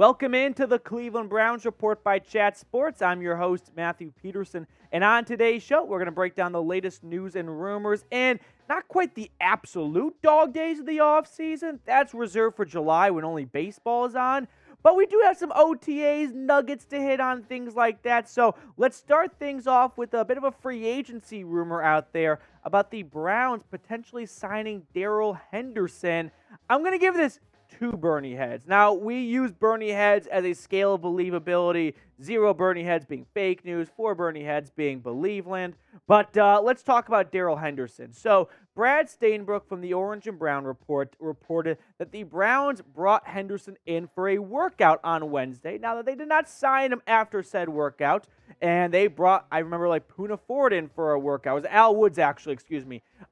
Welcome into the Cleveland Browns Report by Chat Sports. I'm your host, Matthew Peterson, and on today's show, we're going to break down the latest news and rumors, and not quite the absolute dog days of the offseason. That's reserved for July when only baseball is on, but we do have some OTAs, nuggets to hit on, things like that. So let's start things off with a bit of a free agency rumor out there about the Browns potentially signing Darrell Henderson. I'm going to give this 2 Bernie heads. Now, we use Bernie heads as a scale of believability, 0 Bernie heads being fake news, 4 Bernie heads being believeland. But let's talk about Darrell Henderson. So, Brad Stainbrook from the Orange and Brown Report reported that the Browns brought Henderson in for a workout on Wednesday. Now, that they did not sign him after said workout, and they brought, I remember, Poona Ford in for a workout. It was Al Woods, actually,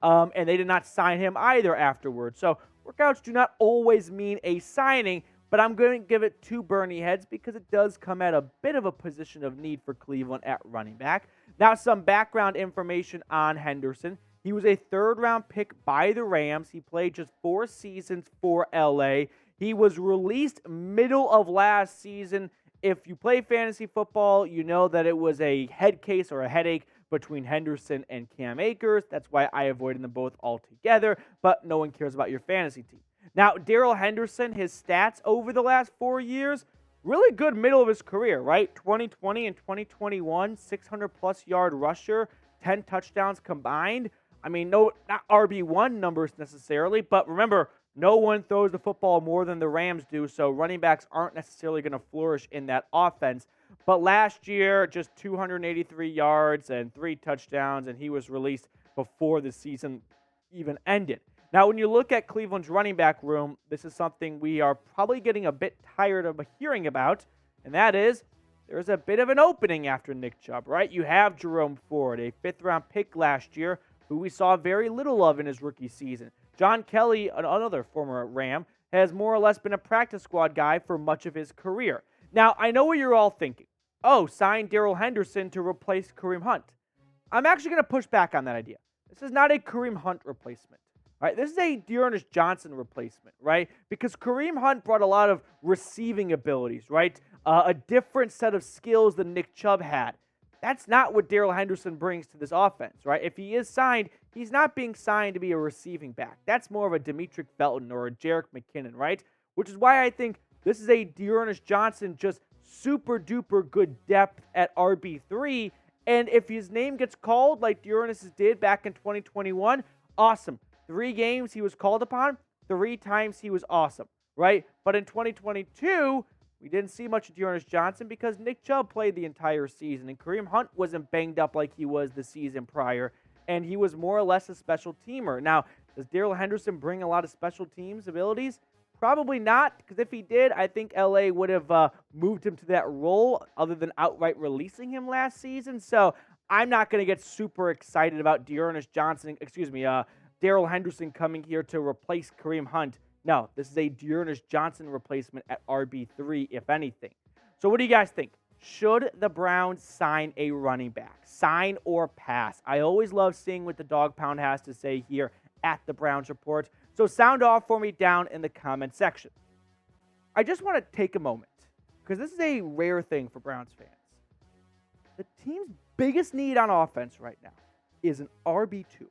and they did not sign him either afterwards. So, workouts do not always mean a signing, but I'm going to give it 2 Bernie heads because it does come at a bit of a position of need for Cleveland at running back. Now, some background information on Henderson. He was a 3rd-round pick by the Rams. He played just 4 seasons for LA. He was released middle of last season. If you play fantasy football, you know that it was a head case or a headache between Henderson and Cam Akers. That's why I avoided them both altogether, but no one cares about your fantasy team. Now, Darrell Henderson, his stats over the last 4 years, really good middle of his career, right? 2020 and 2021, 600-plus yard rusher, 10 touchdowns combined. I mean, no, not RB1 numbers necessarily, but remember, no one throws the football more than the Rams do, so running backs aren't necessarily going to flourish in that offense. But last year, just 283 yards and 3 touchdowns, and he was released before the season even ended. Now, when you look at Cleveland's running back room, this is something we are probably getting a bit tired of hearing about, and that is there's a bit of an opening after Nick Chubb, right? You have Jerome Ford, a 5th-round pick last year, who we saw very little of in his rookie season. John Kelly, another former Ram, has more or less been a practice squad guy for much of his career. Now, I know what you're all thinking. Oh, sign Darrell Henderson to replace Kareem Hunt. I'm actually going to push back on that idea. This is not a Kareem Hunt replacement. Right? This is a D'Ernest Johnson replacement, right? Because Kareem Hunt brought a lot of receiving abilities, right? A different set of skills than Nick Chubb had. That's not what Darrell Henderson brings to this offense, right? If he is signed, he's not being signed to be a receiving back. That's more of a Demetric Felton or a Jerick McKinnon, right? Which is why I think this is a D'Ernest Johnson, just super-duper good depth at RB3. And if his name gets called like D'Ernest did back in 2021, awesome. 3 games he was called upon, 3 times he was awesome, right? But in 2022, we didn't see much of D'Ernest Johnson because Nick Chubb played the entire season, and Kareem Hunt wasn't banged up like he was the season prior, and he was more or less a special teamer. Now, does Darrell Henderson bring a lot of special teams abilities? Probably not, because if he did, I think LA would have moved him to that role other than outright releasing him last season. So I'm not going to get super excited about Darrell Henderson coming here to replace Kareem Hunt. No, this is a D'Ernest Johnson replacement at RB3, if anything. So what do you guys think? Should the Browns sign a running back? Sign or pass? I always love seeing what the Dawg Pound has to say here at the Browns Report. So sound off for me down in the comment section. I just want to take a moment, because this is a rare thing for Browns fans. The team's biggest need on offense right now is an RB2.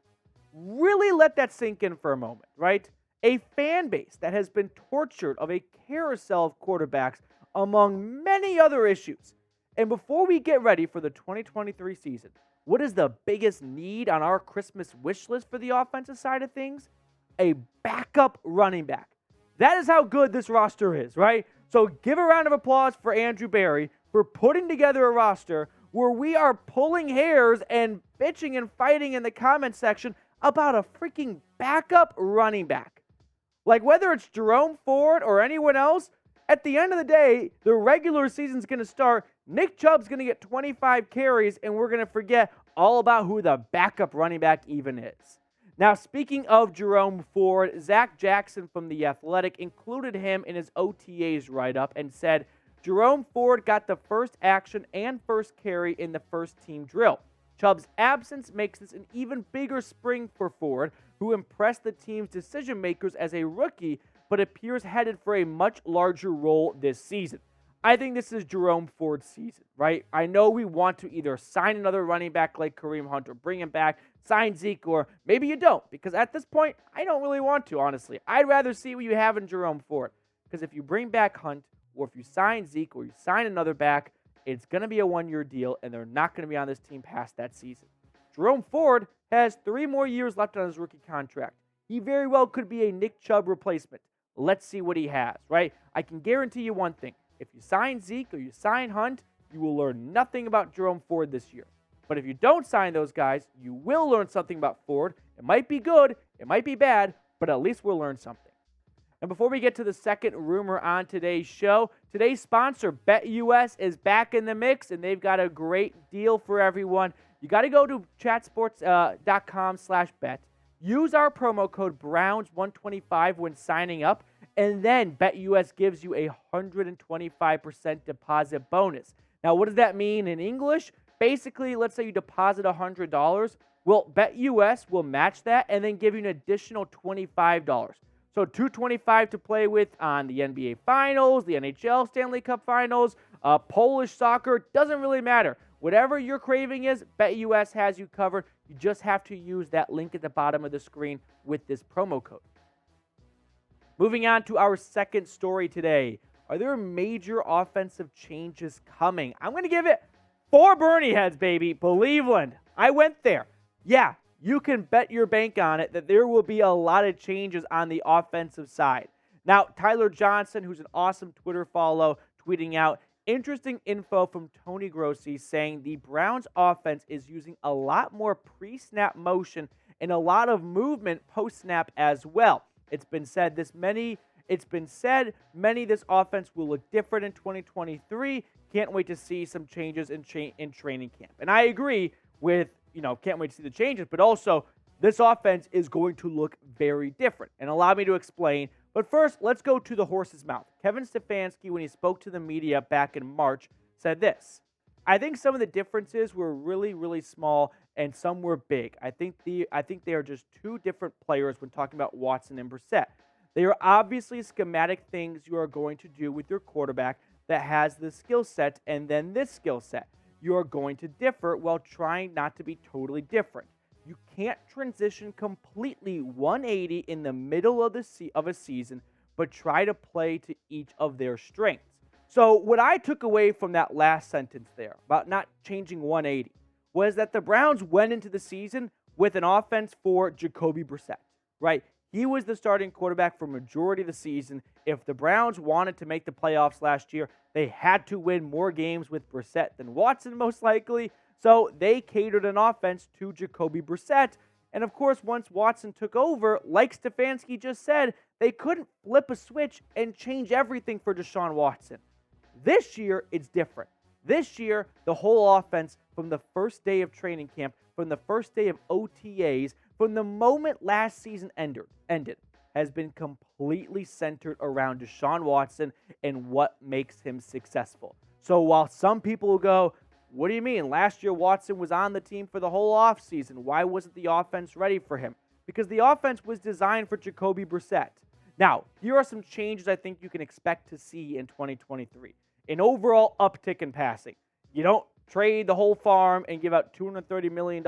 Really let that sink in for a moment, right? A fan base that has been tortured of a carousel of quarterbacks among many other issues. And before we get ready for the 2023 season, what is the biggest need on our Christmas wish list for the offensive side of things? A backup running back. That is how good this roster is, right? So give a round of applause for Andrew Berry for putting together a roster where we are pulling hairs and bitching and fighting in the comment section about a freaking backup running back. Like, whether it's Jerome Ford or anyone else, at the end of the day, the regular season's going to start. Nick Chubb's going to get 25 carries, and we're going to forget all about who the backup running back even is. Now, speaking of Jerome Ford, Zach Jackson from The Athletic included him in his OTAs write-up and said, Jerome Ford got the first action and first carry in the first team drill. Chubb's absence makes this an even bigger spring for Ford, who impressed the team's decision makers as a rookie, but appears headed for a much larger role this season. I think this is Jerome Ford's season, right? I know we want to either sign another running back like Kareem Hunt or bring him back, sign Zeke, or maybe you don't, because at this point, I don't really want to, honestly. I'd rather see what you have in Jerome Ford, because if you bring back Hunt, or if you sign Zeke, or you sign another back, it's going to be a one-year deal, and they're not going to be on this team past that season. Jerome Ford has 3 more years left on his rookie contract. He very well could be a Nick Chubb replacement. Let's see what he has, right? I can guarantee you one thing. If you sign Zeke or you sign Hunt, you will learn nothing about Jerome Ford this year. But if you don't sign those guys, you will learn something about Ford. It might be good, it might be bad, but at least we'll learn something. And before we get to the second rumor on today's show, today's sponsor, BetUS, is back in the mix, and they've got a great deal for everyone. You got to go to chatsports.com/bet. Use our promo code Browns125 when signing up, and then BetUS gives you a 125% deposit bonus. Now, what does that mean in English? Basically, let's say you deposit $100. Well, BetUS will match that and then give you an additional $25. So $225 to play with on the NBA Finals, the NHL Stanley Cup Finals, Polish soccer, doesn't really matter. Whatever your craving is, BetUS has you covered. You just have to use that link at the bottom of the screen with this promo code. Moving on to our second story today. Are there major offensive changes coming? I'm going to give it 4 Bernie heads, baby. Believeland. I went there. Yeah, you can bet your bank on it that there will be a lot of changes on the offensive side. Now, Tyler Johnson, who's an awesome Twitter follow, tweeting out, interesting info from Tony Grossi saying the Browns offense is using a lot more pre-snap motion and a lot of movement post-snap as well. It's been said many this offense will look different in 2023. Can't wait to see some changes in training camp. And I agree with, can't wait to see the changes, but also this offense is going to look very different. And allow me to explain. But first, let's go to the horse's mouth. Kevin Stefanski, when he spoke to the media back in March, said this. I think some of the differences were really, really small and some were big. I think they are just 2 different players when talking about Watson and Brissett. They are obviously schematic things you are going to do with your quarterback that has the skill set and then this skill set. You are going to differ while trying not to be totally different. You can't transition completely 180 in the middle of a season, but try to play to each of their strengths. So what I took away from that last sentence there about not changing 180 was that the Browns went into the season with an offense for Jacoby Brissett, right? He was the starting quarterback for majority of the season. If the Browns wanted to make the playoffs last year, they had to win more games with Brissett than Watson, most likely. So they catered an offense to Jacoby Brissett. And of course, once Watson took over, like Stefanski just said, they couldn't flip a switch and change everything for Deshaun Watson. This year, it's different. This year, the whole offense from the first day of training camp, from the first day of OTAs, from the moment last season ended, has been completely centered around Deshaun Watson and what makes him successful. So while some people will go, what do you mean? Last year, Watson was on the team for the whole offseason. Why wasn't the offense ready for him? Because the offense was designed for Jacoby Brissett. Now, here are some changes I think you can expect to see in 2023. An overall uptick in passing. You don't trade the whole farm and give out $230 million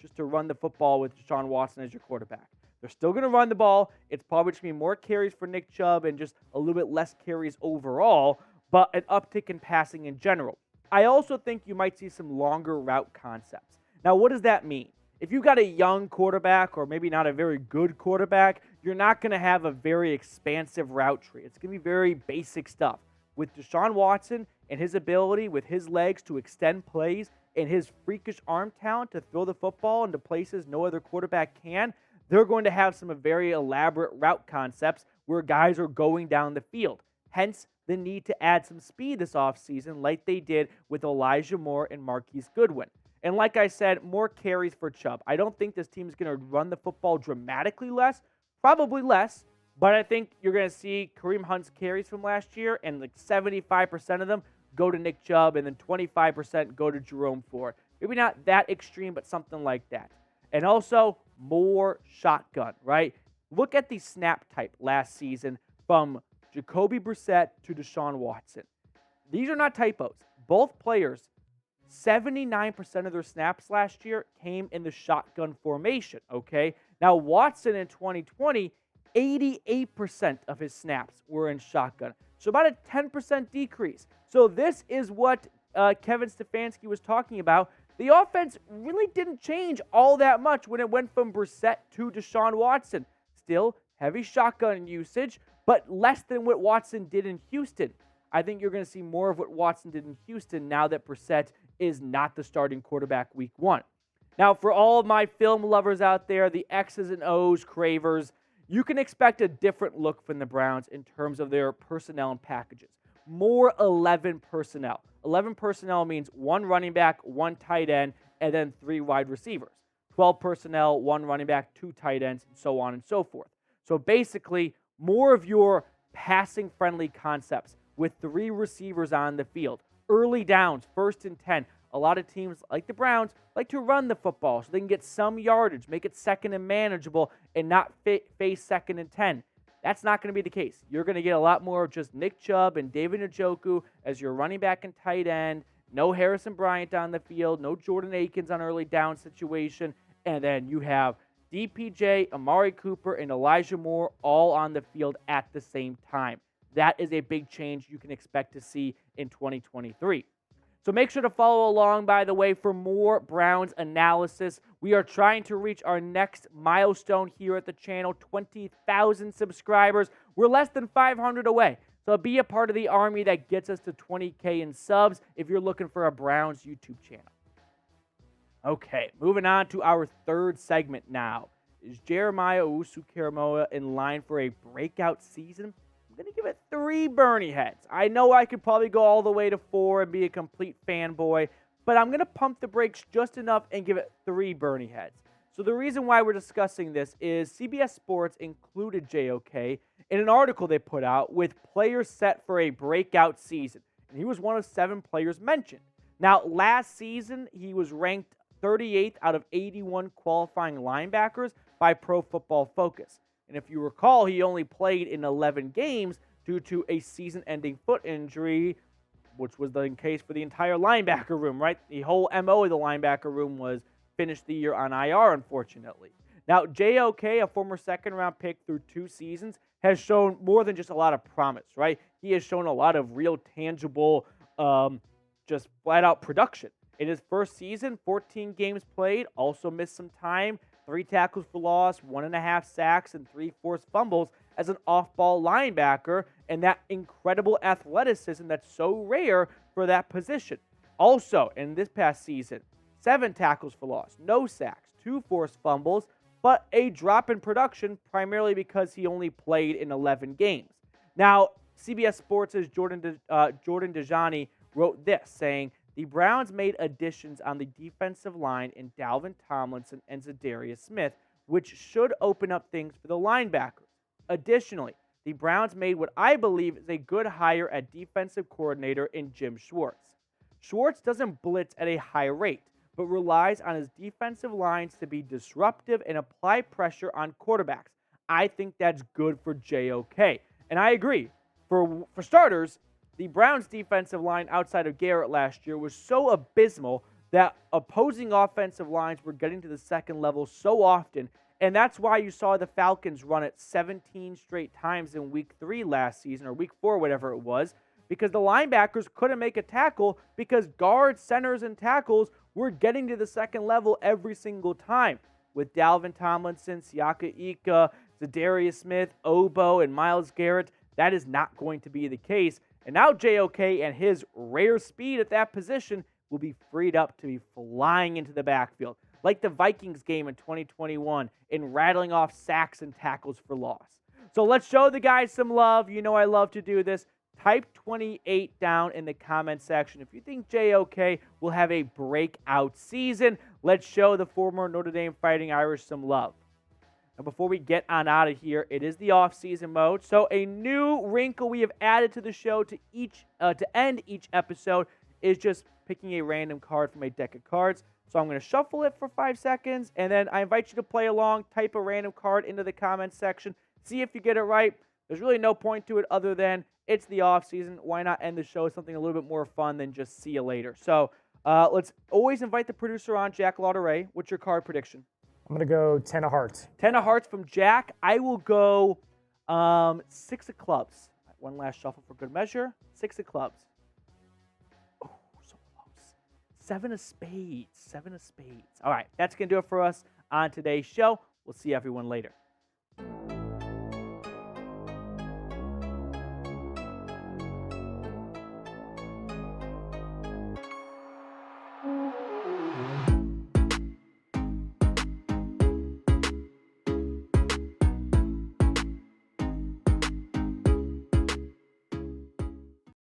just to run the football with Deshaun Watson as your quarterback. They're still going to run the ball. It's probably going to be more carries for Nick Chubb and just a little bit less carries overall, but an uptick in passing in general. I also think you might see some longer route concepts. Now, what does that mean? If you've got a young quarterback or maybe not a very good quarterback, you're not going to have a very expansive route tree. It's going to be very basic stuff. With Deshaun Watson and his ability with his legs to extend plays and his freakish arm talent to throw the football into places no other quarterback can, they're going to have some very elaborate route concepts where guys are going down the field. Hence, the need to add some speed this offseason like they did with Elijah Moore and Marquise Goodwin. And like I said, more carries for Chubb. I don't think this team is going to run the football dramatically less, probably less, but I think you're going to see Kareem Hunt's carries from last year, and like 75% of them go to Nick Chubb, and then 25% go to Jerome Ford. Maybe not that extreme, but something like that. And also, more shotgun, right? Look at the snap type last season from Jacoby Brissett to Deshaun Watson. these are not typos. Both players, 79% of their snaps last year came in the shotgun formation, okay? Now, Watson in 2020, 88% of his snaps were in shotgun. So about a 10% decrease. So this is what Kevin Stefanski was talking about. The offense really didn't change all that much when it went from Brissett to Deshaun Watson. Still heavy shotgun usage, but less than what Watson did in Houston. I think you're going to see more of what Watson did in Houston now that Brissett is not the starting quarterback week 1. Now, for all of my film lovers out there, the X's and O's cravers, you can expect a different look from the Browns in terms of their personnel and packages. More 11 personnel. 11 personnel means 1 running back, 1 tight end, and then 3 wide receivers. 12 personnel, 1 running back, 2 tight ends, and so on and so forth. So basically, more of your passing-friendly concepts with 3 receivers on the field. Early downs, 1st and 10. A lot of teams, like the Browns, like to run the football so they can get some yardage, make it second and manageable, and not face 2nd and 10. That's not going to be the case. You're going to get a lot more of just Nick Chubb and David Njoku as your running back and tight end. No Harrison Bryant on the field. No Jordan Akins on early down situation. And then you have DPJ, Amari Cooper, and Elijah Moore all on the field at the same time. That is a big change you can expect to see in 2023. So make sure to follow along, by the way, for more Browns analysis. We are trying to reach our next milestone here at the channel, 20,000 subscribers. We're less than 500 away. So be a part of the army that gets us to 20K in subs if you're looking for a Browns YouTube channel. Okay, moving on to our third segment now. Is Jeremiah Owusu-Koramoah in line for a breakout season? I'm going to give it 3 Bernie heads. I know I could probably go all the way to 4 and be a complete fanboy, but I'm going to pump the brakes just enough and give it 3 Bernie heads. So the reason why we're discussing this is CBS Sports included JOK in an article they put out with players set for a breakout season. And he was one of 7 players mentioned. Now, last season, he was ranked 38th out of 81 qualifying linebackers by Pro Football Focus. And if you recall, he only played in 11 games due to a season-ending foot injury, which was the case for the entire linebacker room, right? The whole MO of the linebacker room was finish the year on IR, unfortunately. Now, JOK, a former second-round pick through 2 seasons, has shown more than just a lot of promise, right? He has shown a lot of real tangible, just flat-out production. In his first season, 14 games played, also missed some time, 3 tackles for loss, 1.5 sacks, and 3 forced fumbles as an off-ball linebacker, and that incredible athleticism that's so rare for that position. Also, in this past season, 7 tackles for loss, no sacks, 2 forced fumbles, but a drop in production primarily because he only played in 11 games. Now, CBS Sports' Jordan Dajani wrote this, saying, the Browns made additions on the defensive line in Dalvin, Tomlinson, and Za'Darius Smith, which should open up things for the linebackers. Additionally, the Browns made what I believe is a good hire at defensive coordinator in Jim Schwartz. Schwartz doesn't blitz at a high rate, but relies on his defensive lines to be disruptive and apply pressure on quarterbacks. I think that's good for JOK. And I agree. For starters, the Browns' defensive line outside of Garrett last year was so abysmal that opposing offensive lines were getting to the second level so often, and that's why you saw the Falcons run it 17 straight times in Week 3 last season, or Week 4, whatever it was, because the linebackers couldn't make a tackle because guards, centers, and tackles were getting to the second level every single time. With Dalvin Tomlinson, Siaka Ika, Za'Darius Smith, Obo, and Myles Garrett, that is not going to be the case. And now JOK and his rare speed at that position will be freed up to be flying into the backfield, like the Vikings game in 2021, in rattling off sacks and tackles for loss. So let's show the guys some love. You know I love to do this. Type 28 down in the comment section if you think JOK will have a breakout season. Let's show the former Notre Dame Fighting Irish some love. Now, before we get on out of here, it is the off-season mode. So a new wrinkle we have added to the show to end each episode is just picking a random card from a deck of cards. So I'm going to shuffle it for 5 seconds, and then I invite you to play along. Type a random card into the comments section. See if you get it right. There's really no point to it other than It's the off season. Why not end the show with something a little bit more fun than just see you later? So let's always invite the producer on, Jack Lauderay. What's your card prediction? I'm going to go 10 of hearts. 10 of hearts from Jack. I will go 6 of clubs. One last shuffle for good measure. 6 of clubs. Oh, so close. 7 of spades. 7 of spades. All right, that's going to do it for us on today's show. We'll see everyone later.